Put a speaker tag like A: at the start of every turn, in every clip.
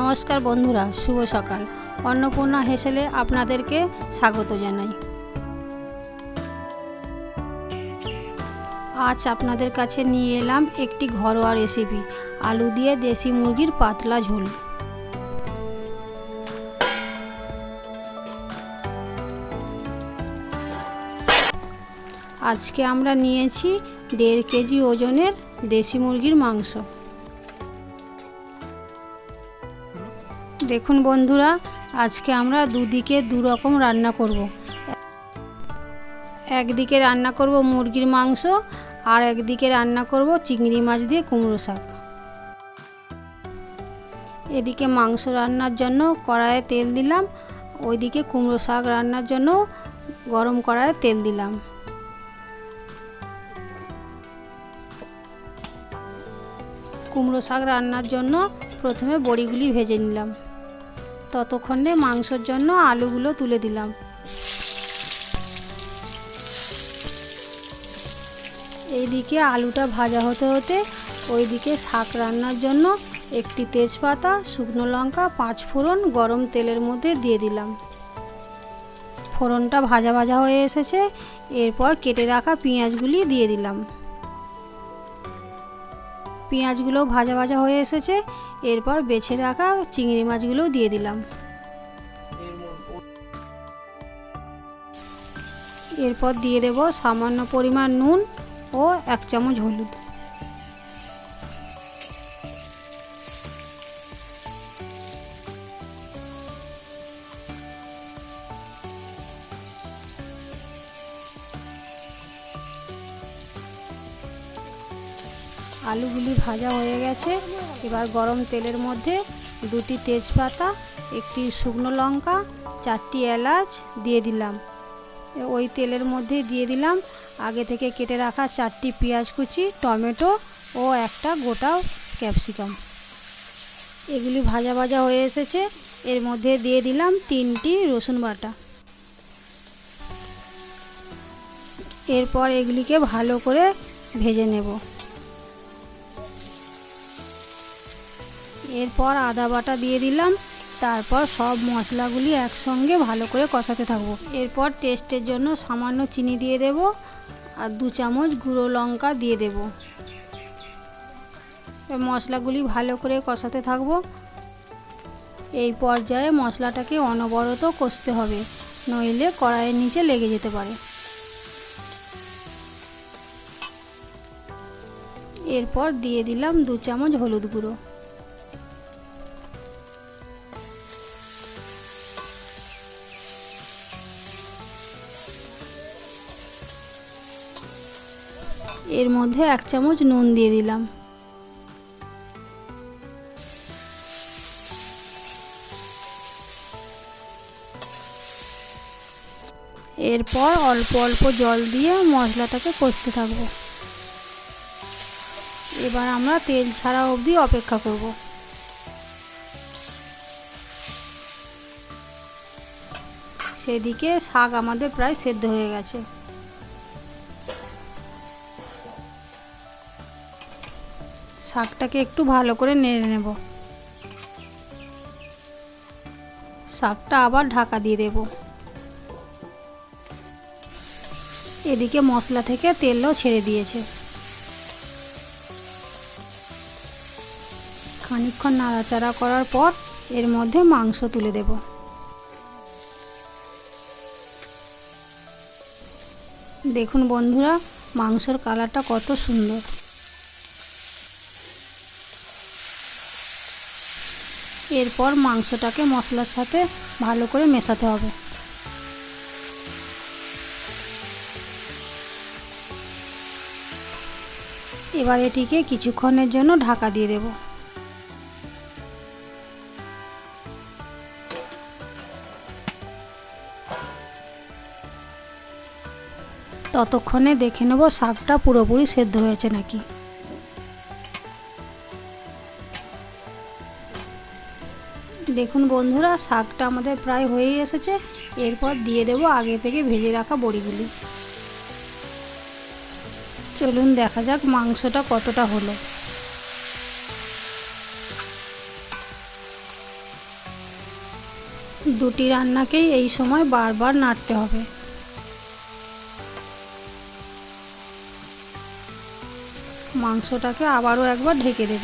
A: নমস্কার বন্ধুরা, শুভ সকাল। অন্নপূর্ণা হেসেলে আপনাদেরকে স্বাগত জানাই। আজ আপনাদের কাছে নিয়ে এলাম একটি ঘরোয়া রেসিপি, আলু দিয়ে দেশি মুরগির পাতলা ঝোল। আজকে আমরা নিয়েছি 1.5 কেজি ওজনের দেশি মুরগির মাংস। দেখুন বন্ধুরা, আজকে আমরা দুদিকে দুরকম রান্না করব। একদিকে রান্না করব মুরগির মাংস, আর একদিকে রান্না করব চিংড়ি মাছ দিয়ে কুমড়ো শাক। এদিকে মাংস রান্নার জন্য কড়াইয়ে তেল দিলাম, ওইদিকে কুমড়ো শাক রান্নার জন্য গরম কড়াইয়ে তেল দিলাম। কুমড়ো শাক রান্নার জন্য প্রথমে বড়িগুলি ভেজে নিলাম। ততক্ষণে মাংসের জন্য আলুগুলো তুলে দিলাম। এইদিকে আলুটা ভাজা হতে হতে ওইদিকে শাক রান্নার জন্য একটি তেজপাতা, শুকনো লঙ্কা, 5 ফোড়ন গরম তেলের মধ্যে দিয়ে দিলাম। ফোড়নটা ভাজা ভাজা হয়ে এসেছে, এরপর কেটে রাখা পেঁয়াজগুলি দিয়ে দিলাম। পেঁয়াজগুলো ভাজা ভাজা হয়ে এসেছে, এরপর বেছে রাখা চিংড়ি মাছগুলো দিয়ে দিলাম। এরপর দিয়ে দেব সামান্য পরিমাণ নুন ও 1 চামচ হলুদ। আলুগুলি ভাজা হয়ে গেছে, এবার গরম তেলের মধ্যে 2টি তেজপাতা, একটি শুকনো লঙ্কা, 4টি এলাচ দিয়ে দিলাম। ওই তেলের মধ্যে দিয়ে দিলাম আগে থেকে কেটে রাখা 4টি পেঁয়াজ কুচি, টমেটো ও একটা গোটা ক্যাপসিকাম। এগুলি ভাজা ভাজা হয়ে এসেছে, এর মধ্যে দিয়ে দিলাম 3টি রসুন বাটা। এরপর এগুলিকে ভালো করে ভেজে নেব। এরপর আদা বাটা দিয়ে দিলাম, তারপর সব মশলাগুলি একসঙ্গে ভালো করে কষাতে থাকবো। এরপর টেস্টের জন্য সামান্য চিনি দিয়ে দেব, আর 2 চামচ গুঁড়ো লঙ্কা দিয়ে দেব। মশলাগুলি ভালো করে কষাতে থাকবো। এই পর্যায়ে মশলাটাকে অনবরত কষতে হবে, নইলে কড়াইয়ের নিচে লেগে যেতে পারে। এরপর দিয়ে দিলাম 2 চামচ হলুদ গুঁড়ো। এর মধ্যে 1 চামচ নুন দিয়ে দিলাম। এরপর অল্প অল্প জল দিয়ে মশলাটাকে কষতে থাকবো। এবার আমরা তেল ছাড়া অবধি অপেক্ষা করব। সেদিকে শাক আমাদের প্রায় সেদ্ধ হয়ে গেছে। শাকটাকে একটু ভালো করে নেড়ে নেব। শাকটা আবার ঢাকা দিয়ে দেব। এদিকে মশলা থেকে তেলও ছেড়ে দিয়েছে। খানিকক্ষণ নাড়াচাড়া করার পর এর মধ্যে মাংস তুলে দেব। দেখুন বন্ধুরা, মাংসের কালারটা কত সুন্দর। এরপর মাংসটাকে মশলার সাথে ভালো করে মেশাতে হবে। এবার এটিকে কিছুক্ষণের জন্য ঢাকা দিয়ে দেব। ততক্ষণে দেখে নেব শাকটা পুরোপুরি সেদ্ধ হয়েছে নাকি। দেখুন বন্ধুরা, শাকটা আমাদের প্রায় হয়েই এসেছে। এরপর দিয়ে দেব আগে থেকে ভেজে রাখা বড়িগুলি। চলুন দেখা যাক মাংসটা কতটা হলো। দুটি রান্নাকেই এই সময় বারবার নাড়তে হবে। মাংসটাকে আবারও একবার ঢেকে দেব।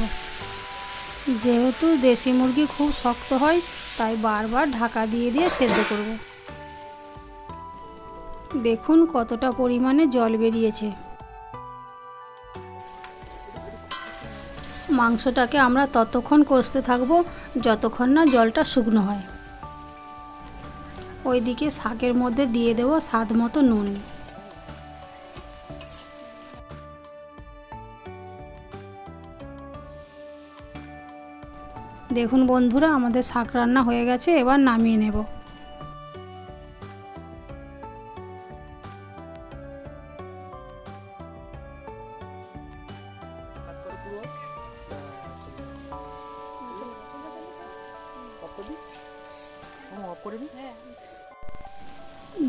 A: যেহেতু দেশি মুরগি খুব শক্ত হয়, তাই বারবার ঢাকা দিয়ে দিয়ে সেদ্ধ করব। দেখুন কতটা পরিমাণে জল বেরিয়েছে। মাংসটাকে আমরা ততক্ষণ কষতে থাকব যতক্ষণ না জলটা শুকনো হয়। ওইদিকে শাকের মধ্যে দিয়ে দেব স্বাদ মতো নুন। দেখুন বন্ধুরা, আমাদের শাক রান্না হয়ে গেছে, এবার নামিয়ে নেব।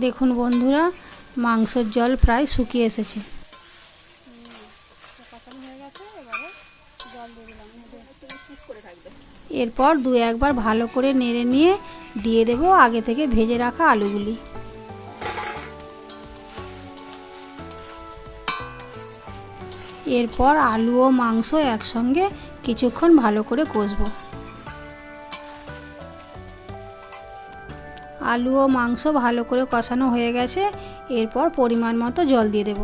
A: দেখুন বন্ধুরা, মাংসের জল প্রায় শুকিয়ে এসেছে। এরপর দু একবার ভালো করে নেড়ে নিয়ে দিয়ে দেব আগে থেকে ভেজে রাখা আলুগুলি। এরপর আলু ও মাংস একসঙ্গে কিছুক্ষণ ভালো করে কষবো। আলু ও মাংস ভালো করে কষানো হয়ে গেছে। এরপর পরিমাণ মতো জল দিয়ে দেব।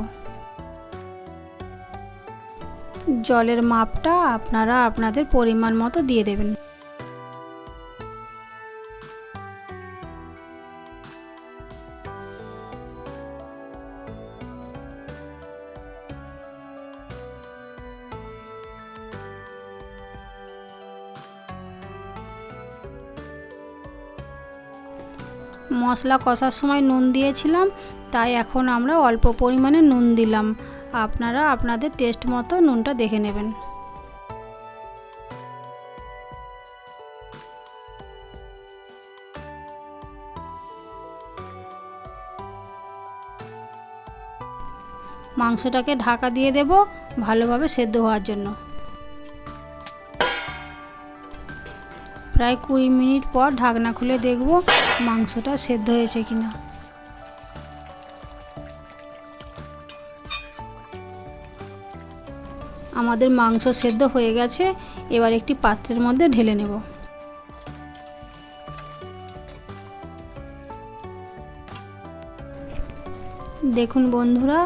A: জলের মাপটা আপনারা আপনাদের পরিমাণ মতো দিয়ে দেবেন। মশলা কষার সময় নুন দিয়েছিলাম, তাই এখন আমরা অল্প পরিমাণে নুন দিলাম। আপনারা আপনাদের টেস্ট মতো নুনটা দেখে নেবেন। মাংসটাকে ঢাকা দিয়ে দেব ভালোভাবে সেদ্ধ হওয়ার জন্য। প্রায় 20 মিনিট পর ঢাকনা খুলে দেখব মাংসটা সেদ্ধ হয়েছে কিনা। আমাদের মাংস সেদ্ধ হয়ে গেছে। এবার একটি পাত্রের মধ্যে ঢেলে নেব। দেখুন বন্ধুরা,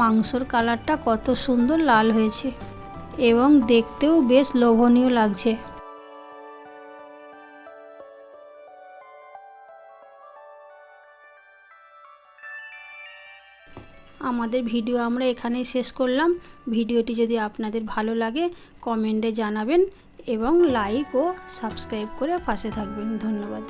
A: মাংসর কালারটা কত সুন্দর লাল হয়েছে এবং দেখতেও বেশ লোভনীয় লাগছে। আমাদের ভিডিও আমরা এখানেই শেষ করলাম। ভিডিওটি যদি আপনাদের ভালো লাগে কমেন্টে জানাবেন এবং লাইক ও সাবস্ক্রাইব করে পাশে থাকবেন। ধন্যবাদ।